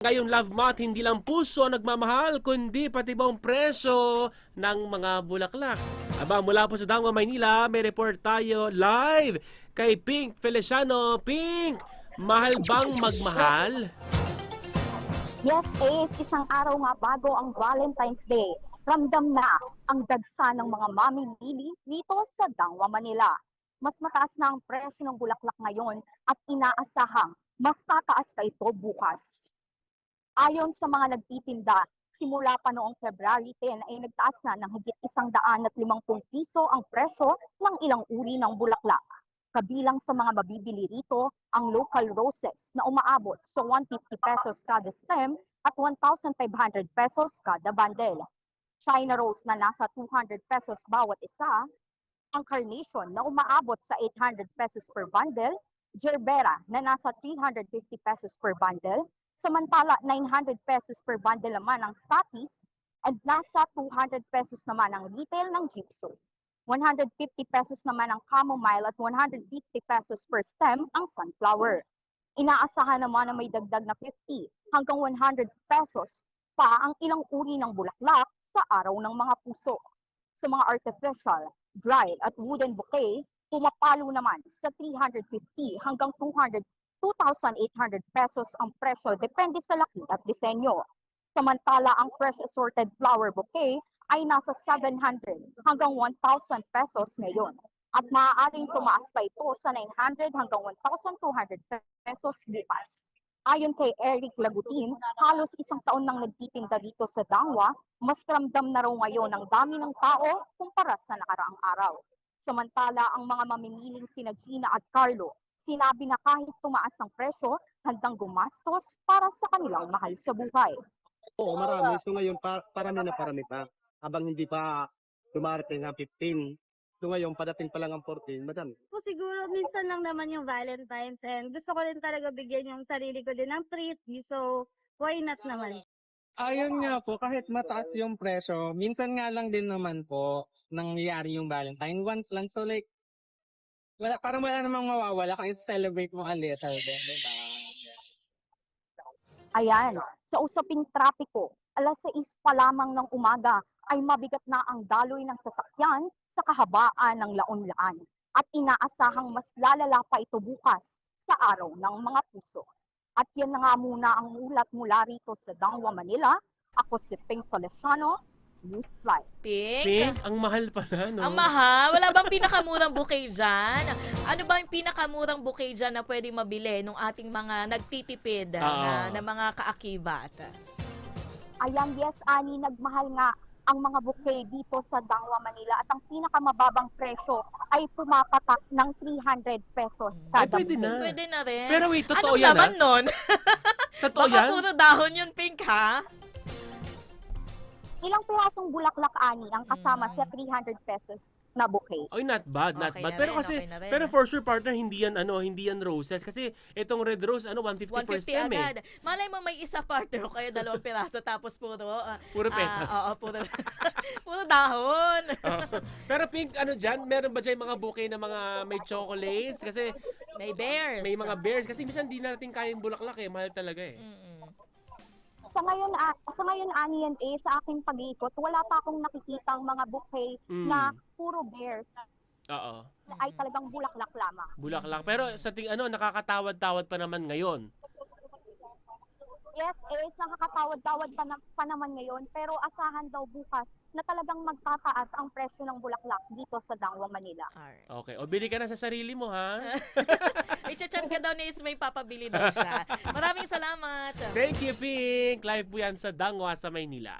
Ngayong Love Month, hindi lang puso ang nagmamahal, kundi pati buong presyo ng mga bulaklak. Aba, mula po sa Dangwa, Maynila, may report tayo live kay Pink Feliciano. Pink, mahal bang magmahal? Yes, Ace, isang araw nga bago ang Valentine's Day. Ramdam na ang dagsa ng mga mamimili dito sa Dangwa, Manila. Mas mataas na ang presyo ng bulaklak ngayon at inaasahang mas tataas pa ito bukas. Ayon sa mga nagtitinda, simula pa noong February 10 ay nagtaas na ng higit 150 piso ang presyo ng ilang uri ng bulaklak. Kabilang sa mga mabibili rito ang local roses na umaabot sa 150 pesos kada stem at 1,500 pesos kada bundle. China rose na nasa 200 pesos bawat isa, ang carnation na umaabot sa 800 pesos per bundle, gerbera na nasa 350 pesos per bundle, samantala 900 pesos per bundle naman ang statice at nasa 200 pesos naman ang retail ng gypsum. 150 pesos naman ang chamomile at 150 pesos per stem ang sunflower. Inaasahan naman na may dagdag na 50 hanggang 100 pesos pa ang ilang uri ng bulaklak sa araw ng mga puso. Sa mga artificial, dried at wooden bouquet, pumapalo naman sa 350 hanggang 2,800 pesos ang presyo depende sa laki at disenyo. Samantala ang fresh assorted flower bouquet ay nasa 700 hanggang 1,000 pesos ngayon. At maaaring tumaas pa ito sa 900 hanggang 1,200 pesos bukas. Ayon kay Eric Lagutin, halos isang taon nang nagtitinda dito sa Dangwa, mas ramdam na raw ngayon ang dami ng tao kumpara sa nakaraang araw. Samantala ang mga mamimiling sina Gina at Carlo, sinabi na kahit tumaas ang presyo, handang gumastos para sa kanilang mahal sa buhay. Oo, marami. So ngayon, parami na parami pa. Habang hindi pa dumarating ang 15. So ngayon, padating pa lang ang 14, madami. Po siguro minsan lang naman yung Valentine's and gusto ko rin talaga bigyan yung sarili ko din ng treat. So, why not naman? Ayun nga po, kahit mataas yung presyo, minsan nga lang din naman po nangyayari yung Valentine once lang. So like, parang wala namang mawawala kung i-celebrate mo a little din, diba? Ayan, sa usaping trapiko, alas 6 pa lamang ng umaga ay mabigat na ang daloy ng sasakyan sa kahabaan ng Laon-Laan at inaasahang mas lalala pa ito bukas sa araw ng mga puso. At yan na nga muna ang ulat mula rito sa Dangwa, Manila. Ako si Pink Feliciano, Newsfly. Pink, ang mahal pala, no? Ang mahal. Wala bang pinakamurang bouquet dyan? Ano ba yung pinakamurang bouquet dyan na pwede mabili ng ating mga nagtitipid na mga kaakibat? Ayan, yes, Ani, nagmahal nga ang mga bouquet dito sa Dangwa, Manila at ang pinakamababang presyo ay pumapatak ng 300 pesos Ay, kada pwede na. Pwede na rin. Pero wait, totoo Anong yan, laman ha? nun? Totoo Baka yan? puro dahon yun, Pink, ha? Ilang pirasong bulaklak, Ani, ang kasama sa 300 pesos na bouquet. Oy, not bad, not Okay bad. na Pero rin, kasi, okay na rin. pero for sure, partner, hindi yan roses. Kasi itong red rose, 150 per 150 stem eh. agad. Malay mo may isa partner o kaya 2 piraso tapos puro Puro petals. oo, puro dahon. Pero Pink, dyan? Meron ba dyan mga bouquet na mga may chocolates? Kasi May bears. may mga bears. Kasi minsan di natin kayang bulaklak eh. Mahal talaga eh. Mm-mm. Sa ngayon, Ani and A, sa aking pag-iikot, wala pa akong nakikitang mga bouquet na puro bears Oo. na ay talagang bulaklak lamang. Bulaklak. Pero sa nakakatawad-tawad pa naman ngayon. Yes, nakakatawad-tawad pa naman ngayon, pero asahan daw bukas na talagang magtataas ang presyo ng bulaklak dito sa Dangwa, Manila. Alright. Okay. O, bili ka na sa sarili mo, ha? I-chat ka daw ni Ismay, papabili daw siya. Maraming salamat. Thank you, Pink. Live po yan sa Dangwa sa Maynila.